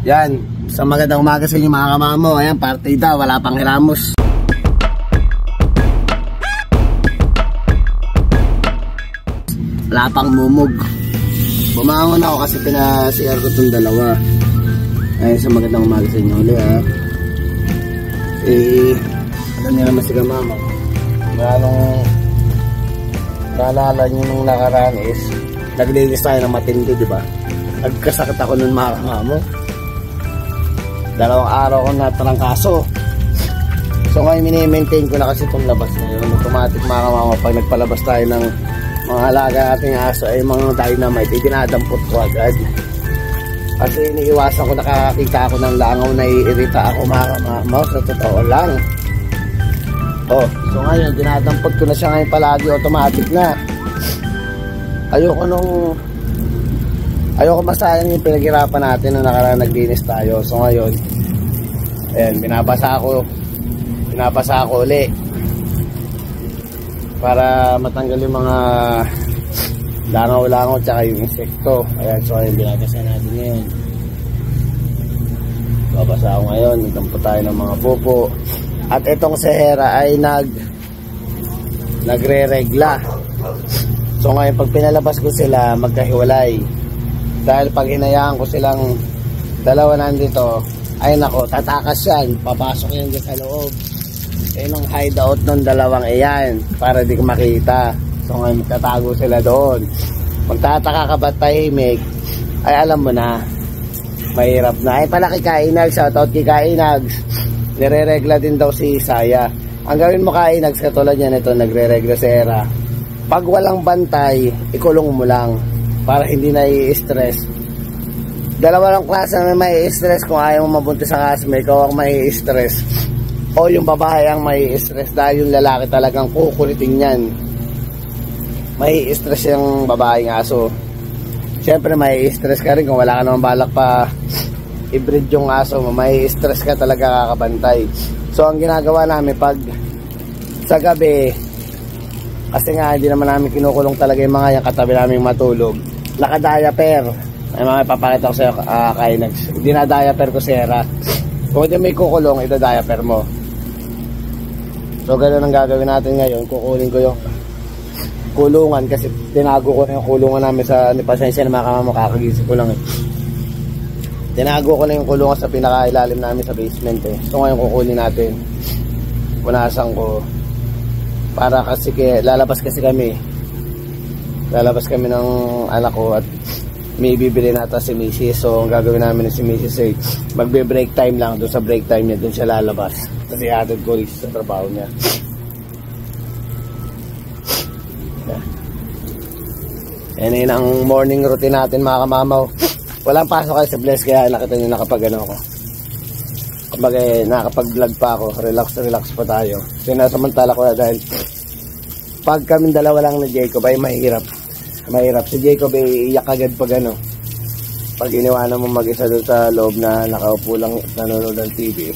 Yan, sa magandang umaga sa inyo mga kamamo. Ayan, partida, wala pang hilamos. Wala pang mumug. Bumangon ako kasi pinasiyar ko itong dalawa. Ayan, sa magandang umaga sa inyo ulit ha. Alam niyo naman si kamamo. Naalala nyo nung nakaraan is naglinis tayo ng matindi, diba? Nagkasakit ako nun mga kamamo. 2 araw ko natrangkaso. So ngayon mini-maintain ko na kasi itong labas na yun. Automatic mga kamama, pag nagpalabas tayo ng mga alaga ating aso ay mga dynamite, dinadampot ko agad. Kasi iniiwasan ko, nakakita ako ng langaw, naiirita ako mga kamama. Sa totoo lang. So ngayon dinadampot ko na siya ngayon palagi, automatic na. Ayoko masayang yung pinaghirapan natin na nakaraan naglinis tayo. So ngayon, ayan, binabasa ako uli para matanggal yung mga langaw-langaw tsaka yung insekto. Ayan, so ayun, binabasa natin ngayon. Babasa ako ngayon, nagtampo tayo ng mga pupo. At itong sehera ay nagre-regla. So ngayon, pag pinalabas ko sila, magkahiwalay. Dahil pag hinayaan ko silang dalawa nandito, ay nako, tatakas yan, papasok yan dyan sa loob. Ang hideout ng dalawang iyan para di ko makita. So ngayon magtatago sila doon. Magtataka ka ba tahimik, ay alam mo na, mahirap na. Ay pala kay Kainags, shoutout kay Kainags, nire-regla din daw si Isaya. Ang gawin mo Kainags, katulad yan ito, nagre-regla si Era. Pag walang bantay, ikulong mo lang para hindi na i-stress. Dalawa lang klase na may stress. Kung ayaw mo mabuntis sa kaso, may ikaw ang may stress o yung babae ang may stress, dahil yung lalaki talagang kukulitin yan. May stress yung babaeng aso. Siyempre may stress ka rin kung wala ka naman balak pa i-breed yung aso mo. May stress ka talaga kakabantay. So ang ginagawa namin pag sa gabi, kasi nga hindi naman namin kinukulong talaga yung mga yung katabi namin matulog, naka-diaper. Ay mga ipapakita ko sa'yo, Kainags. Dinadiaper ko si Hera. Kung hindi may kukulong, ita-diaper mo. So ganoon ang gagawin natin ngayon. Kukunin ko yung kulungan kasi tinago ko na yung kulungan namin sa pasensya na mga kamamo, kakagising ko lang eh. Tinago ko na yung kulungan sa pinakailalim namin sa basement eh. So ngayon kukunin natin. Punasan ko. Para kasi lalabas kami ng anak ko at may bibili nata si Mrs. So ang gagawin namin si Mrs. ay magbe-break time lang. Doon sa break time niya, doon siya lalabas kasi hatid ko rin sa trabaho niya. Yan ang morning routine natin mga kamamaw. Walang pasok kayo sa Bless, kaya nakita nyo nakapag ako. Kumbaga nakapag-vlog pa ako, relax pa tayo. Sinasamantala ko na dahil pag kami dalawa lang ni Jacob ay mahirap. Si Jacob ay iyak agad pag pag iniwanan mo mag-isa doon sa loob na nakaupo lang nanonood ng TV.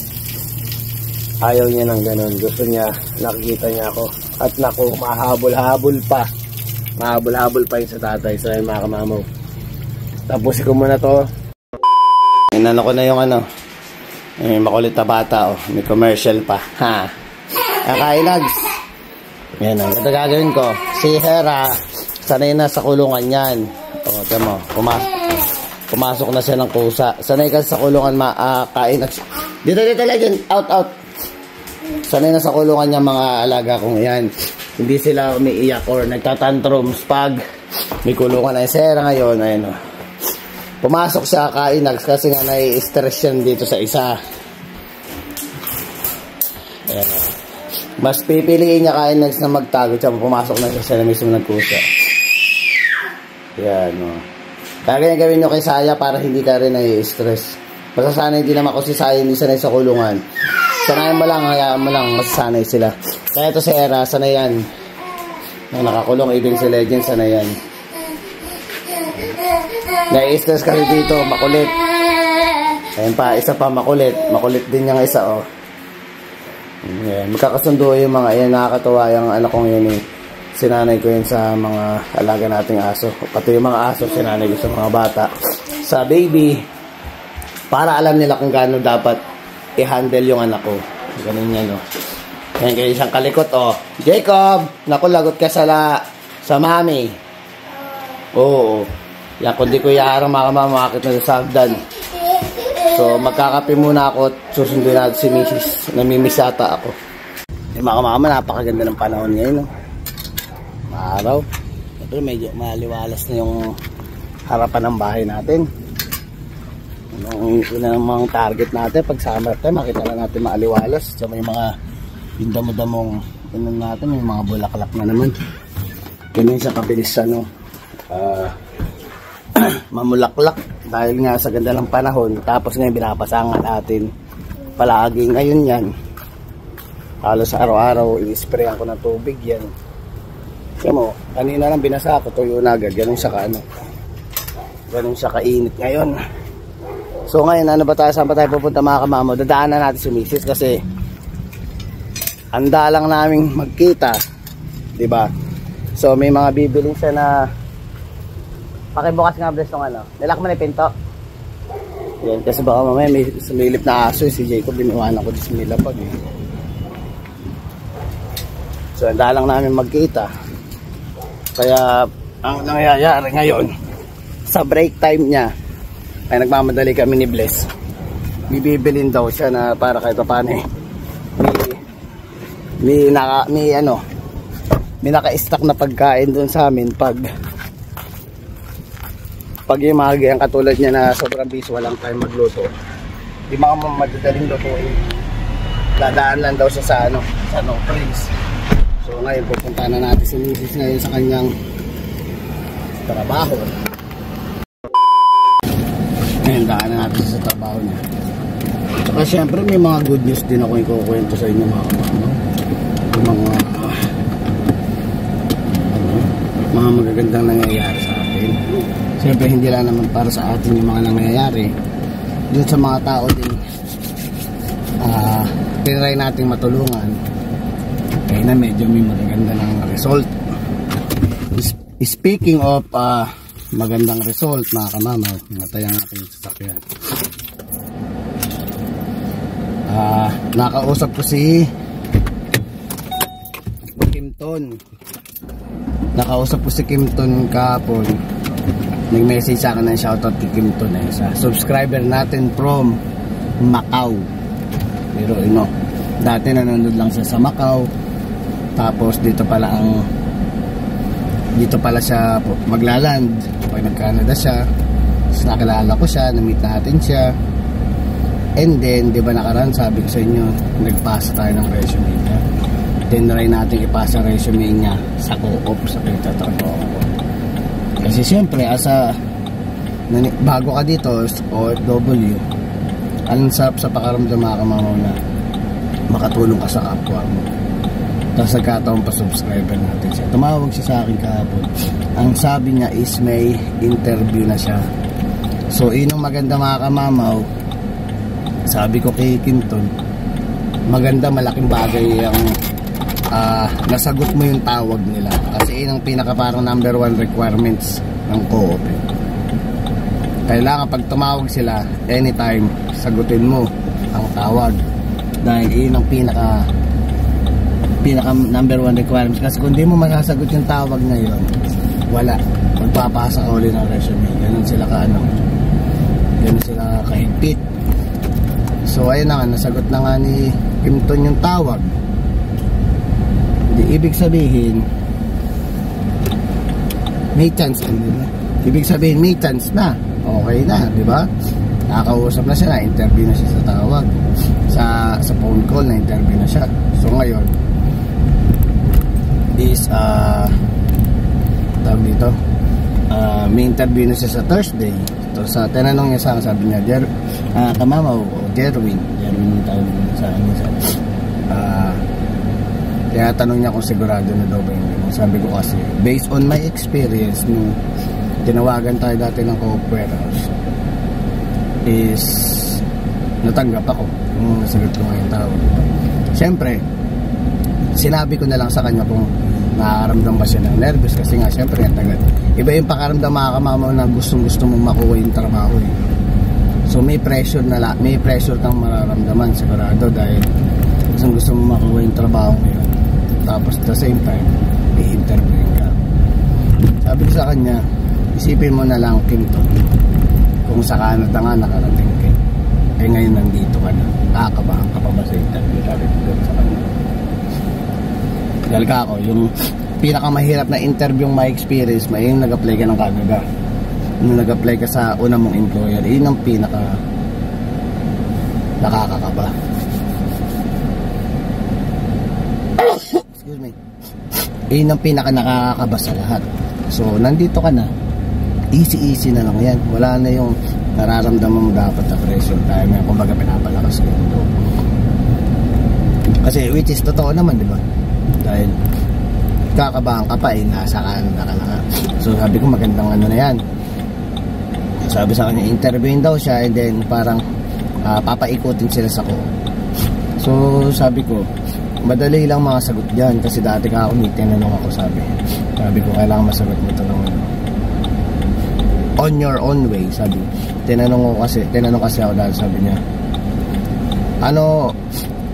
Ayaw niya ng ganun. Gusto niya, nakikita niya ako. At naku, mahabol-habol pa yun sa tatay. So ay mga kamamaw, tapusin ko muna to. Inano ko na yung may makulit na bata may commercial pa Kainags. Yan ang gagawin ko. Si Hera sanay na sa kulungan yan. Tiyan mo, pumasok na siya ng kusa. Sanay ka sa kulungan Kainags. Dito lang dyan, out. Sanay na sa kulungan niya mga alaga kong yan. Hindi sila umiiyak or nagtatantrums pag may kulungan na. Si Hera ngayon, ayun pumasok siya Kainags kasi nga nai-stress yan dito sa isa. Ayan. Mas pipiliin niya Kainags na magtago siya. Pumasok na siya na mismo nagkusa. Ayan Kaya ganyan gawin nyo kay Saya para hindi ka rin nai-stress. Masasanay din naman kasi si Saya hindi sanay sa kulungan. Sanayin mo lang, hayaan mo lang, masasanay sila. Kaya ito si Hera, sanay yan. Nakakulong even si Legend, sanay yan. Nai-stress kasi dito, makulit. Ayan pa, isa pa makulit. Makulit din yung isa Ayan, magkakasundo yung mga ayan, nakakatawa yung anak kong yun sinanay ko yun sa mga alaga nating aso. Pati yung mga aso, sinanay ko sa mga bata. Sa baby, Para alam nila kung gaano dapat i-handle yung anak ko. Ganun yan, no. Yan kayo isang kalikot, oh. Jacob! Naku, lagot ka sa mami. Oo. Yan, kundi ko yaarang makamamakit na sa sagdan. So, magkakape muna ako at susunduin natin si Mrs. Namimisata ako. Eh, mga mama, napakaganda ng panahon ngayon, no. Maaraw. Pero medyo maliwalas na yung harapan ng bahay natin. Yung mga target natin pag summer time, makita na natin maaliwalas. So may mga yung damo-damong natin, may mga bulaklak na naman. Ganyan sa kabilis mamulaklak dahil nga sa ganda ng panahon. Tapos ngayon binapasangan natin palagi ngayon yan. Halos araw-araw i-sprayan ko ng tubig yan. Kasi mo, kanina lang binasa ko, tuyo na agad. Ganun siya ganun siya kainit ngayon. So ngayon, ano ba tayo? Saan ba tayo pupunta mga kamamo? Dadaanan natin si Mrs. kasi handa lang naming magkita, diba? So may mga bibiling siya na pakibukas nga bless ng nilak mo na yung pinto. Yan, kasi baka mamaya may sumilip na aso si Jacob, biniwanan ko sa nilapag eh. So handa lang namin magkita. Kaya ang nangyayari ngayon sa break time niya ay nagmamadali kami ni Bless. Bibilin daw siya na para kahit paano eh. May naka-stock na pagkain doon sa amin pag yung mga gayang katulad niya na sobrang busy, walang time magluto. Di mga madadaling lutuin. Dadaan lang daw siya sa freeze. So ngayon pupunta na natin si Mrs. ngayon sa kanyang trabaho. Ngayon, daan na natin sa trabaho niya. Saka syempre may mga good news din ako ikukwento sa inyo mga kamama. Mga magagandang nangyayari sa atin. Syempre hindi lang naman para sa atin yung mga nangyayari. Doon sa mga tao din tinry nating matulungan. Kaya na medyo may magaganda ng result. Speaking of magandang result mga kamama, natayang natin yung sasakyan. Nakausap ko si Kimton kahapon. Nag-message sa akin ng shoutout kay Kimton sa subscriber natin from Macau. Pero dati nanonood lang siya sa Macau, tapos dito pala siya maglaland pag nag-Canada siya. So, nakilala ko siya, na-meet natin siya, and then di ba nakaraan sabi ko sa inyo nagpasa tayo ng resume niya. Tinry natin ipasa resume niya sa co-op sa pinagtatrabaho ko. Kasi siyempre bago ka dito OFW, ang sarap sa pakaramdam mga kamamaw na makatulong ka sa kapwa mo. Tapos nagkataon pa subscriber natin siya. Tumawag siya sa akin kahapon. Ang sabi niya is may interview na siya. So inong maganda mga kamamaw, sabi ko kay Kinton, maganda, malaking bagay ang nasagot mo yung tawag nila. Kasi yun ang pinaka parang number 1 requirements ng co-op. Kailangan pag tumawag sila, anytime, sagutin mo ang tawag. Dahil yun ang pinaka number 1 requirements. Kasi kung di mo masasagot yung tawag na yun, wala, magpapasa ka ulit ng resume. Ganun sila kahigpit. So ayun na nga, nasagot na nga ni Kimton yung tawag. Di ibig sabihin may chance na, diba? Ibig sabihin may chance na, okay na, di ba? Nakakausap na siya, na interview na siya sa tawag, sa phone call na interview na siya. So ngayon is tawag dito, may interview na siya sa Thursday. So sa tinanong niya sa akin, sabi niya, kamamaw o Jerwin yung tawag sa akin. Kaya tanong niya kung sigurado na daw ba yun. Sabi ko kasi, based on my experience nung tinawagan tayo dati ng co-op warehouse, is natanggap ako kung nasagot ko ngayon tawag. Siyempre sinabi ko na lang sa kanya kung nakakaramdam ba siya ng nervous, kasi nga siyempre iba yung pakaramdam mga kamamaw na gustong gusto mong makuha yung trabaho So may pressure kang mararamdaman sigurado dahil gusto mo makuha yung trabaho ngayon. Tapos at the same time, may interview ka. Sabi ko sa kanya, isipin mo na lang, Kimton, kung sa Canada nga nakarating ka. Eh ngayon nandito ka na. Nakakabahan ka pa ba sa interview? Sabi ko sa kanya. Dahil ka ako, yung pinakamahirap na interview yung my experience, may yung nag-apply ka ng Canada. Nung nag-apply ka sa una mong employer, yun ang pinaka nakakakaba. Excuse me. Yun ang pinaka nakakakaba sa lahat. So nandito ka na, easy na lang yan. Wala na yung nararamdaman mo dapat na pressure dahil may kumbaga pinapalakas ko yung loob. Kasi which is totoo naman, di ba? Dahil kakabahan ka pa, nasa Canada ka na. So sabi ko magandang ano na yan. Sabi sa kanya, interviewin daw siya and then parang papaikutin sila sa ko. So sabi ko, madali lang mga sagot dyan kasi dati ka ako tinanong ako, sabi ko kailangan masagot mo ito ng on your own way. Sabi, tinanong kasi ako dahil sabi niya,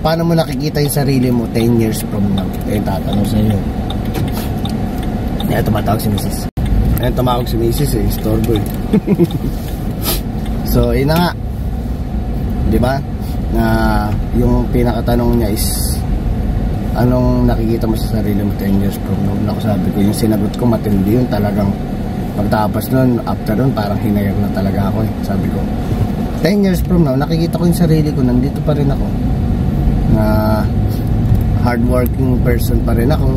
paano mo nakikita yung sarili mo 10 years from now? Eh tatanong sa iyo. Kaya tumatawag si Mrs. Ayan, tumawag si Mrs. Storbo eh. So yun na nga, di ba, na yung pinakatanong niya is anong nakikita mo sa sarili mo 10 years from now? Ako sabi ko, yung sinagot ko matindi yun, talagang pagtapos nun, after nun parang hinayag na talaga ako eh. Sabi ko 10 years from now nakikita ko yung sarili ko, nandito pa rin ako, na hardworking person pa rin ako,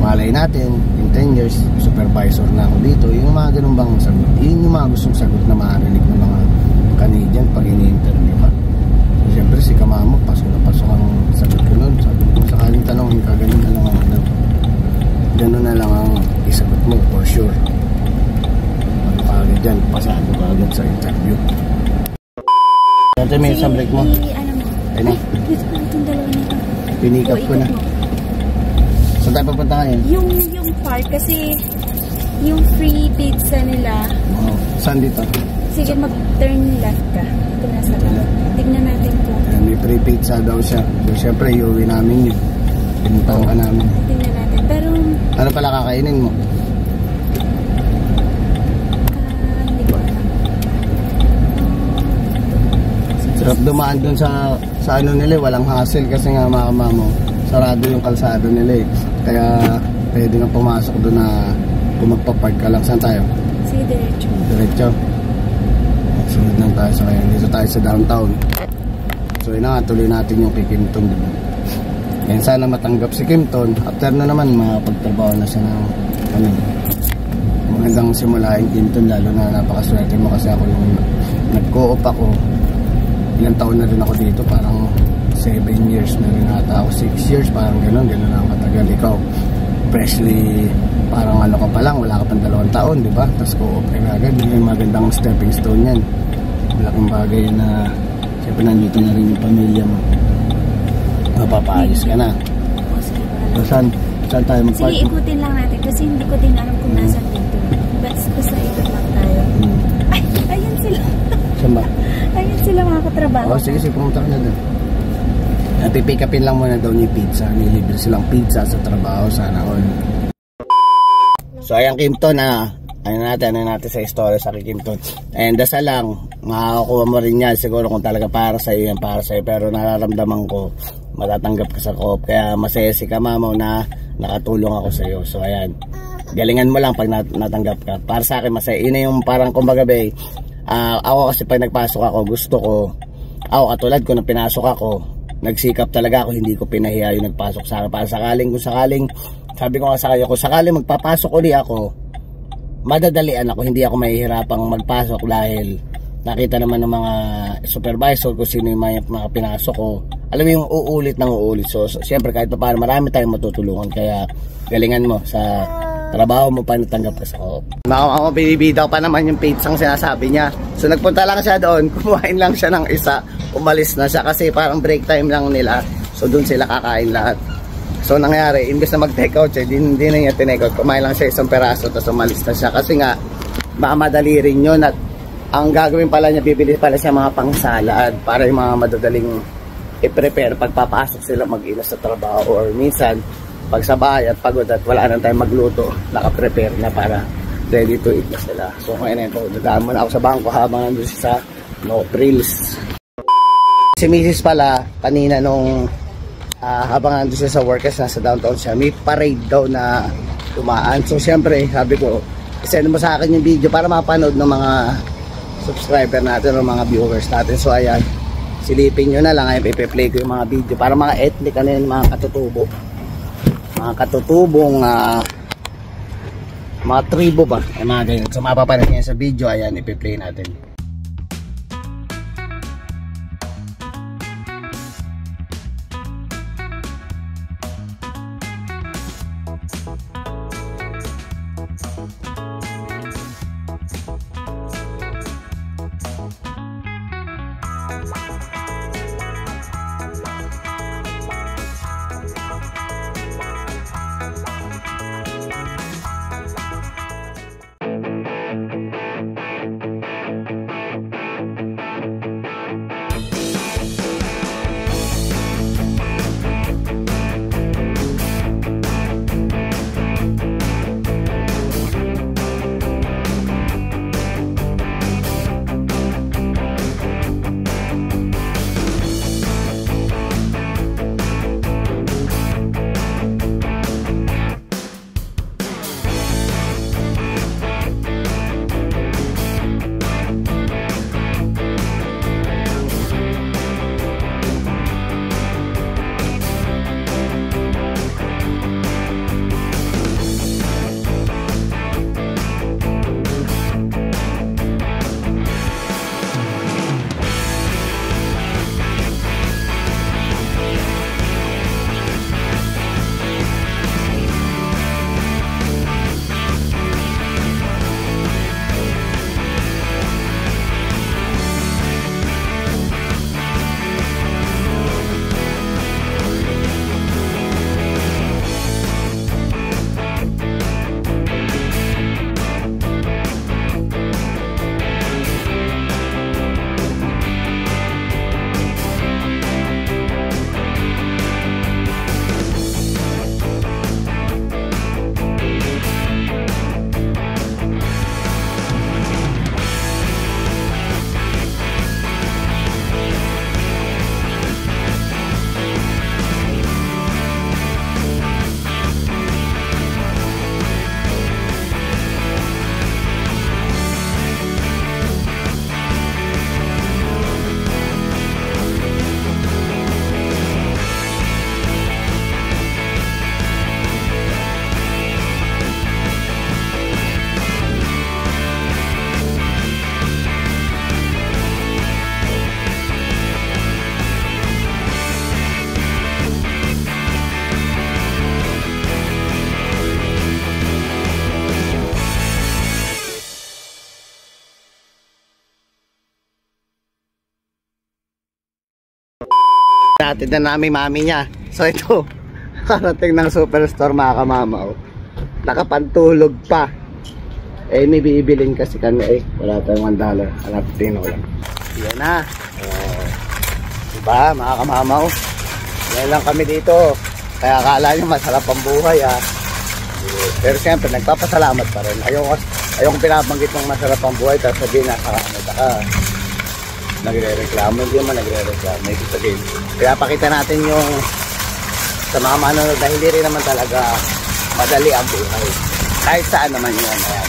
malay natin in 10 years supervisor na ako dito. Yung mga ganun bang sagot, yun yung mga gustong sagot na marinig ng mga Canadian pag ini-interview ka. So syempre si kamamo pasok ang sagot ko nun. Sabi ko, kung sakaling tanongin ka, ganun na lang ang ganun na lang ang isagot mo for sure. Ano ka agad dyan, pasado ka agad sa interview. Dati may isang break mo. Ano? Pinikap ko na. Saan tayo papunta ngayon? Yung park kasi yung free pizza nila. Oh, saan dito? Sige, mag-turn left ka. Ito nasa left. Tignan natin po. May free pizza daw siya. So syempre iuwi namin yun. Pinuntahan ka namin. Tignan natin. Pero ano pala kakainin mo? hindi ko alam. Sarap dumaan dun sa ano nila, walang hassle kasi nga mga kamamo, sarado yung kalsado nila eh. Kaya pwede nga pumasok doon na kung magpapark ka lang. Saan tayo? Sige, diretso. Diretso. Sunod lang tayo sa kaya. Dito tayo sa downtown. So yun na nga, tuloy natin yung kay Kimton. Yan, sana matanggap si Kimton. After na naman, makapagtrabaho na siya ng magandang simulain Kimton. Lalo na napakaswerte mo kasi ako nung nag-co-op ako. Ilang taon na rin ako dito, parang 7 years na rin ata ako, 6 years, parang gano'n na ang katagal. Ikaw, freshly, parang ano ka pa lang, wala ka pang 2 taon, di ba? Tapos co-op ka na agad, yun yung magandang stepping stone yan. Malaking bagay na, siyempre nandito na rin yung pamilya mo. Mapapaayos ka na. So, saan tayo mag-park? Sige, ikutin lang natin kasi hindi ko din alam kung nasa dito. Basta ikot lang tayo. Ay, ayun sila. Saan ba? Ayun sila mga katrabaho. Oh, sige, pumunta ka na doon. Pipick upin lang muna daw ni pizza. Nilibre silang pizza sa trabaho, sana all. So ayan Kimton, ano natin sa story sa Kimton. And dasal lang, makakuha mo rin yan siguro kung talaga para sa iyo yan, para sa iyo. Pero nararamdaman ko matatanggap ka sa co-op, kaya masaya si Kamamaw na nakatulong ako sa iyo. So ayan, galingan mo lang pag natanggap ka. Para sa akin masaya, yun yung parang kumbaga ako kasi pag nagpasok ako, gusto ko, ako katulad ko na pinasok ako, nagsikap talaga ako, hindi ko pinahiya yung nagpasok sa akin. Para kung sakaling, sabi ko nga sa kanya, kung sakaling magpapasok uli ako, madadalian ako, hindi ako mahihirapang magpasok dahil nakita naman ng mga supervisor kung sino yung mga pinasok ko. Alam mo yung uulit ng uulit. So siyempre kahit pa paano marami tayong matutulungan, kaya galingan mo sa trabaho mo pa natanggap ka sa co-op. Ako binibitaw pa naman yung pizzang sinasabi niya. So nagpunta lang siya doon, kumain lang siya ng isa, umalis na siya kasi parang break time lang nila. So doon sila kakain lahat. So nangyari, imbes na mag-take out siya, hindi na niya tinake out. Kumain lang siya isang peraso tapos umalis na siya. Kasi nga, mamadali rin yun at ang gagawin pala niya, bibili pala siya mga pangsalad para yung mga madadaling i-prepare pagpapasok sila mag-ina sa trabaho, or minsan pag sa bahay at pagod at wala nang tayong magluto, naka-prepare na para ready to eat na sila. So ngayon ito, dadaan muna ako sa bangko habang nandun siya sa no frills. Si Mrs. pala kanina nung habang nandun siya sa workers, nasa downtown siya, may parade daw na tumaan. So syempre sabi ko, isend mo sa akin yung video para mapanood ng mga subscriber natin o mga viewers natin. So ayan, silipin nyo na lang, ay ipe-play ko yung mga video para mga ethnic, ano yun, mga katutubo, mga katutubong mga tribo ba, ay mga ganyan. So mapapanood nyo sa video, ayan, ipe-play natin. Natin na namin mami niya. So ito, karating ng superstore mga kamama. Nakapantulog pa. Eh may bibilin kasi kami wala tayong $1. Hanap tino lang. Yan na. Diba mga kamama? Yan lang kami dito. Kaya akala nyo masarap ang buhay Pero siyempre nagpapasalamat pa rin. Ayoko pinabanggit ng masarap ang buhay tapos sabihin na nagre-reklamo, hindi naman nagre-reklamo, may sabihin. Kaya pakita natin yung sa mga manonood na hindi rin naman talaga madali ang buhay. Kahit saan naman yun. Ayan.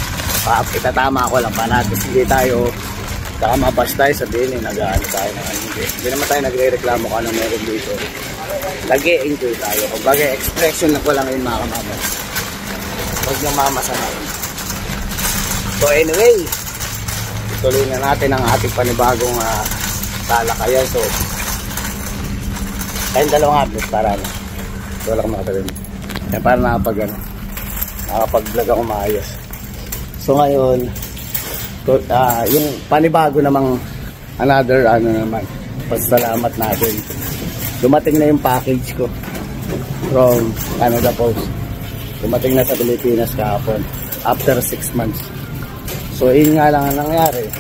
Itatama ko lang pa natin. Hindi tayo, saka mabash tayo sabihin nag-ano tayo na hindi. Hindi naman tayo nagre-reklamo ka na meron dito. Nag-e-enjoy tayo. Kung bagay, expression na ko lang yung mga kamama. Huwag yung mamasamayin. So anyway, tuloy na natin ang ating panibagong talakayan. So ayun, dalawang upload para wala akong makasabihin. Yan, para nakapag-vlog ako maayos. So ngayon yung panibago namang another naman, pasalamat natin. Dumating na yung package ko from Canada Post. Dumating na sa Pilipinas kahapon after 6 months. So yun nga lang ang nangyari.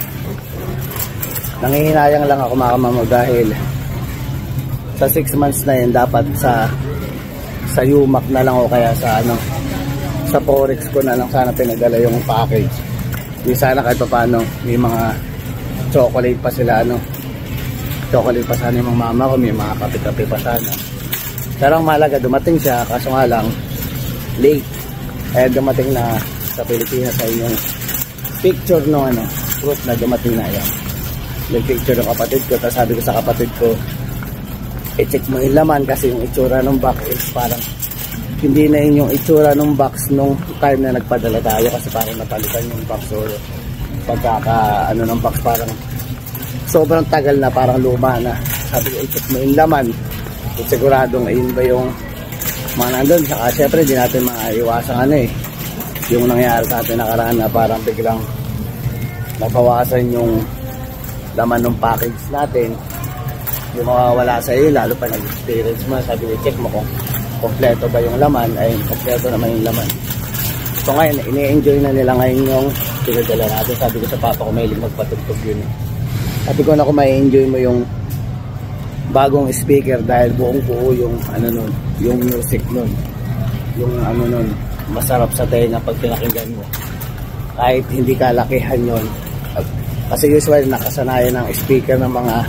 nangihinayang lang ako mga kamamo dahil sa 6 months na yun dapat sa UMAC na lang o kaya sa sa Forex ko na lang sana pinadala yung package. Di sana kahit pa paano may mga chocolate pa sila chocolate pa sana yung mga mama ko, may mga kape-kape pa sana. Pero ang mahalaga dumating siya, kaso nga lang late. Dumating na sa Pilipinas ay yung picture no proof na dumating na yan. Yung picture ng kapatid ko, tapos sabi ko sa kapatid ko, i-check mo yung laman kasi yung itsura ng box is parang hindi na yun yung itsura ng box nung time na nagpadala tayo kasi parang napalitan yung box or pagkaka ng box parang sobrang tagal na, parang luma na. Sabi ko, i-check mo yung laman kung siguradong ayun ba yung mga nandun. Saka syempre di natin maiwasan yung nangyari sa atin nakaraan na parang biglang nabawasan yung laman ng package natin, yung mawawala sa iyo lalo pa nag-experience mo. Sabi ko, check mo kung kompleto ba yung laman. Ay kompleto naman yung laman. So ngayon ini-enjoy na nila ngayon yung pinadala natin. Sabi ko sa papa ko, mahilig magpatugtog yun. Sabi ko na kung ma-enjoy mo yung bagong speaker dahil buong buo yung yung music nun, yung nun, masarap sa tenga pag pinakinggan mo kahit hindi kalakihan yon. Kasi usually nakasanayan ng speaker ng mga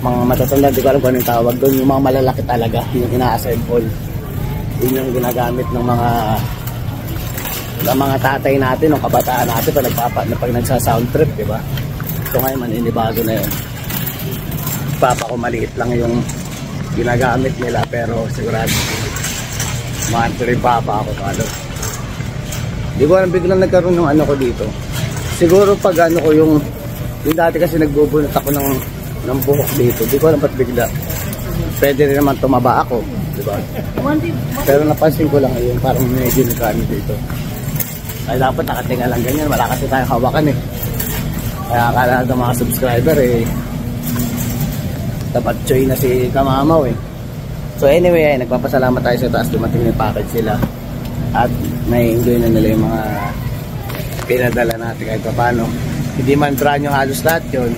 matatanda, di ko alam kung anong tawag doon, yung mga malalaki talaga, yung ina-assemble. Yun yung ginagamit ng mga tatay natin, ng kabataan natin pag nagsa-sound trip, di ba? So ngayon maninibago na yun. Papa ko maliit lang yung ginagamit nila pero sigurado maanto rin papa ako palo. Di ko alam, biglang nagkaroon ng ko dito. Siguro pag ko yung dati kasi nagbubunot ako ng buhok dito. Di ko alam ba't bigla. Pwede rin naman tumaba ako, di ba? Pero napansin ko lang yun, parang medyo nagkano dito. Ay dapat nakatinga lang ganyan, wala kasi tayong hawakan Kaya akala ng mga subscriber dapat choy na si Kamamaw So anyway, nagpapasalamat tayo sa taas, dumating yung package sila at na-enjoy na nila yung mga pinadala natin kahit paano. Hindi man brand new halos lahat yun,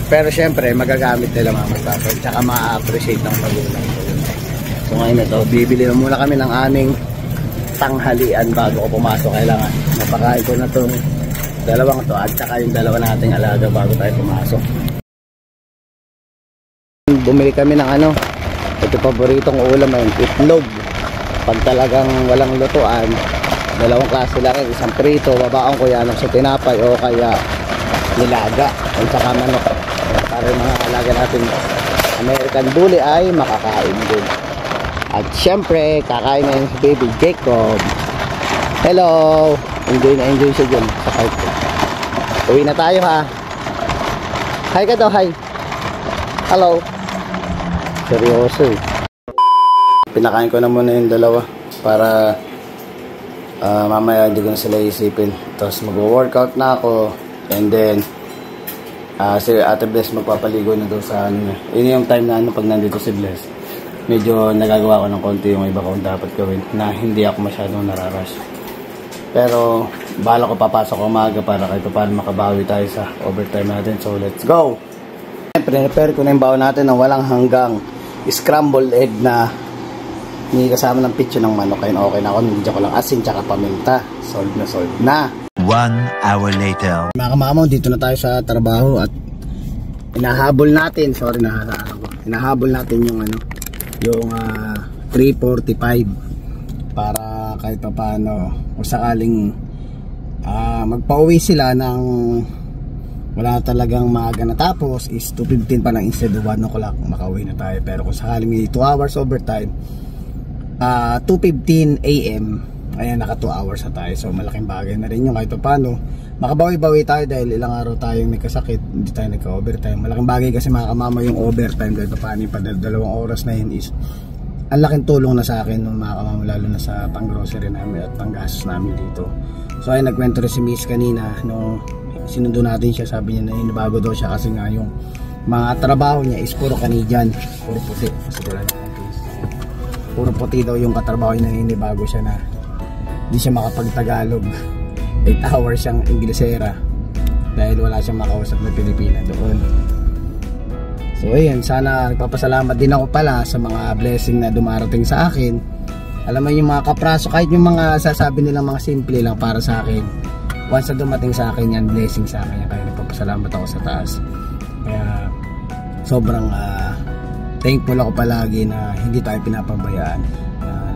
pero syempre magagamit nila mga matapos tsaka ma-appreciate ng magulang. So ngayon na to, bibili na muna kami ng aming tanghalian bago ko pumasok. Kailangan napakain ko na itong dalawang to at tsaka yung dalawa nating alaga bago tayo pumasok. Bumili kami ng ito paboritong ulam ay itlog. Pag talagang walang lutuan, dalawang klase lang, isang prito, babaong ko yan sa tinapay o kaya nilaga at saka manok para yung mga alaga natin American Bully ay makakain din. At syempre kakain na yung si baby Jacob. Hello, enjoy na enjoy siya dyan sa park. Uwi na tayo ha. Hi ka daw, hi. Hello. Seryoso Pinakain ko na muna yung dalawa para mamaya hindi ko na sila isipin. Tapos mag-workout na ako and then si Ate Bless magpapaligo na daw sa yun yung time na pag nandito si Bless medyo nagagawa ko ng konti yung iba kong dapat gawin na hindi ako masyadong nararush. Pero bahala ko papasok umaga para kahit paano makabawi tayo sa overtime natin. So let's go! Prepare ko na yung baon natin ng walang hanggang scrambled egg na may kasama ng pizza ng manok. Ayun, okay na ako. Nandiyan ko lang asin tsaka paminta. Solve na. 1 hour later. Mga kamamaw, dito na tayo sa trabaho at hinahabol natin. Hinahabol natin yung yung 3:45 para kahit pa paano kung sakaling magpauwi sila ng wala talagang maaga natapos is 2:15 pa lang instead of 1 o'clock makauwi na tayo. Pero kung sakaling may 2 hours overtime 2:15 AM ayan, naka 2 hours na tayo. So malaking bagay na rin yung kahit paano makabawi-bawi tayo dahil ilang araw tayong may kasakit, hindi tayo nagka-overtime. Malaking bagay kasi mga kamama yung overtime kahit paano pa 2 oras na yun is ang laking tulong na sa akin mga kamama, lalo na sa pang-grocery namin at pang-gastos namin dito. So ay nagkwento rin si Miss kanina nung sinundo natin siya, sabi niya na inibago daw siya kasi nga yung mga trabaho niya is puro Canadian, puro puti. Puro puti daw yung katrabaho niya, inibago siya na hindi siya makapag-Tagalog. 8 hours siyang Inglesera dahil wala siyang makausap na Pilipina doon. So ayun, sana nagpapasalamat din ako pala sa mga blessing na dumarating sa akin. Alam mo yung mga kapraso, kahit yung mga sasabi nilang mga simple lang para sa akin, once na dumating sa akin yan, blessing sa akin yan. Kaya nagpapasalamat ako sa taas. Kaya sobrang thankful ako palagi na hindi tayo pinapabayaan.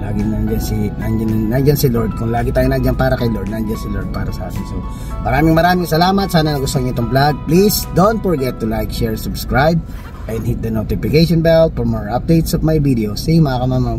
Lagi nandiyan si Lord. Kung lagi tayo nandiyan para kay Lord, nandiyan si Lord para sa atin. So maraming salamat. Sana nagustuhan niyo itong vlog. Please don't forget to like, share, subscribe, and hit the notification bell for more updates of my videos. See you mga kamamaw.